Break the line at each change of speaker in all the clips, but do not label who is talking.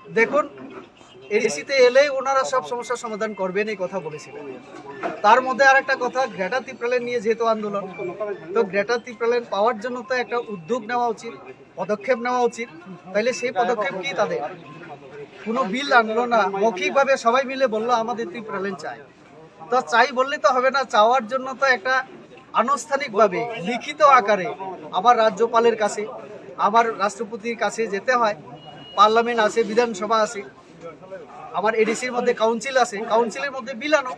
দেখুন, এডিসিতে এলে ওনারা সব সমস্যার সমাধান করবেন এই কথা বলেছিলেন। তার মধ্যে আর একটা কথা, গ্রেটা থিপ্রালেন নিয়ে যেহেতু আন্দোলন, তো গ্রেটা থিপ্রালেন পাওয়ার জন্য তো একটা উদ্যোগ নেওয়া উচিত, পদক্ষেপ নেওয়া উচিত। তাইলে সেই পদক্ষেপ কি? তাদের কোনো বিল আনলো না, মৌখিকভাবে সবাই মিলে বললো আমাদের থিপ্রালেন চাই। তো চাই বললে তো হবে না, চাওয়ার জন্য তো একটা আনুষ্ঠানিকভাবে লিখিত আকারে আমার রাজ্যপালের কাছে, আমার রাষ্ট্রপতির কাছে যেতে হয়। পার্লামেন্ট আছে, বিধানসভা আছে, আমার এডিসির মধ্যে কাউন্সিল আছে, কাউন্সিলের মধ্যে বিল আনো,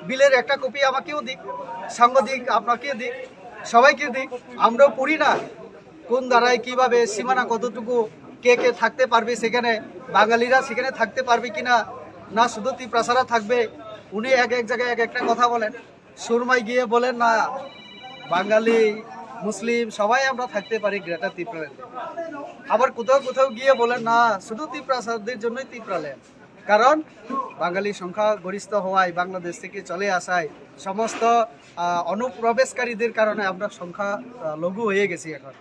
বিলের একটা কপি আমাকেও দিক, সাংবাদিক আপনাকে দিক, সবাইকে দিক। আমরাও পড়ি না কোন ধারায় কিভাবে সীমানা কতটুকু, কে কে থাকতে পারবে সেখানে, বাঙালিরা সেখানে থাকতে পারবে কিনা, না শুধু তিপ্রাসারা থাকবে। উনি এক এক জায়গায় এক একটা কথা বলেন। সুরমায় গিয়ে বলেন না বাঙালি মুসলিম সবাই আমরা থাকতে পারি গ্রেটার তিপ্রাল্যান্ডে। আবার কোথাও কোথাও গিয়ে বলেন না শুধু তিপ্রাসাদের জন্যই তিপ্রাল্যান্ড, কারণ বাঙালি সংখ্যা গরিষ্ঠ হওয়ায়, বাংলাদেশ থেকে চলে আসায়, সমস্ত অনুপ্রবেশকারীদের কারণে আমরা সংখ্যা লঘু হয়ে গেছি এখন।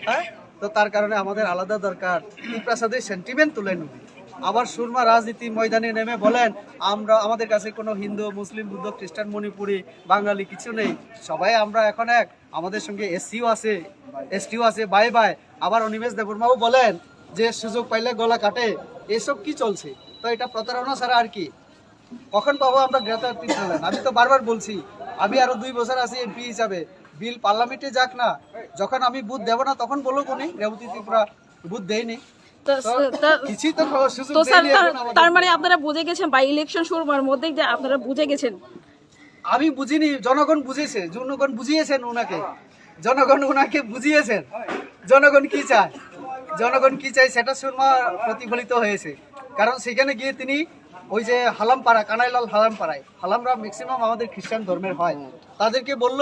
হ্যাঁ, তো তার কারণে আমাদের আলাদা দরকার, তিপ্রাসাদের সেন্টিমেন্ট তুলে নেবে। আবার সুরমা রাজনীতি ময়দানে নেমে বলেন আমরা, আমাদের কাছে কোনো হিন্দু, মুসলিম, বুদ্ধ, খ্রিস্টান, মণিপুরি, বাঙালি কিছু নেই, সবাই আমরা এখন এক, আমাদের সঙ্গে এসসিও আছে, এসটিও আছে, বাই বাই। আবার অনিমেষ দেববর্মাও বলেন যে সুযোগ পাইলে গলা কাটে। এসব কি চলছে? তো এটা প্রতারণা ছাড়া আর কি। কখন পাবো আমরা গ্রেটার তিপ্রাল্যান্ড? আমি তো বারবার বলছি, আমি আরো 2 বছর আছি এমপি হিসাবে, বিল পার্লামেন্টে যাক না, যখন আমি বুথ দেব না তখন বলুক উনি রেবতী ত্রিপুরা বুথ দেয়নি। কিছুই তো সুযোগ দেয়নি এখন আমাদের।
তার মানে আপনারা বুঝে গেছেন বাই ইলেকশন শুরুর মধ্যেই যে আপনারা বুঝে গেছেন।
আমি বুঝিনি, জনগণ বুঝেছে, জনগণ বুঝিয়েছেন ওনাকে, জনগণ ওনাকে বুঝিয়েছেন জনগণ কি চায়, জনগণ কি চায় সেটা সুরমা প্রতিফলিত হয়েছে। কারণ সেখানে গিয়ে তিনি ওই যে হালামপাড়া, কানাইলাল হালামপাড়ায়, হালামরা ম্যাক্সিমাম আমাদের খ্রিস্টান ধর্মের হয়, তাদেরকে বলল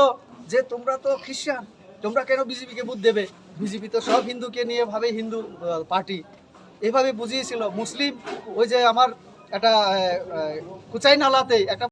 যে তোমরা তো খ্রিস্টান, তোমরা কেন বিজেপিকে ভোট দেবে? বিজেপি তো সব হিন্দুকে নিয়ে ভাবে, হিন্দু পার্টি, এভাবে বুঝিয়েছিল। মুসলিম ওই যে আমার একটা কুচাই নালাতে একটা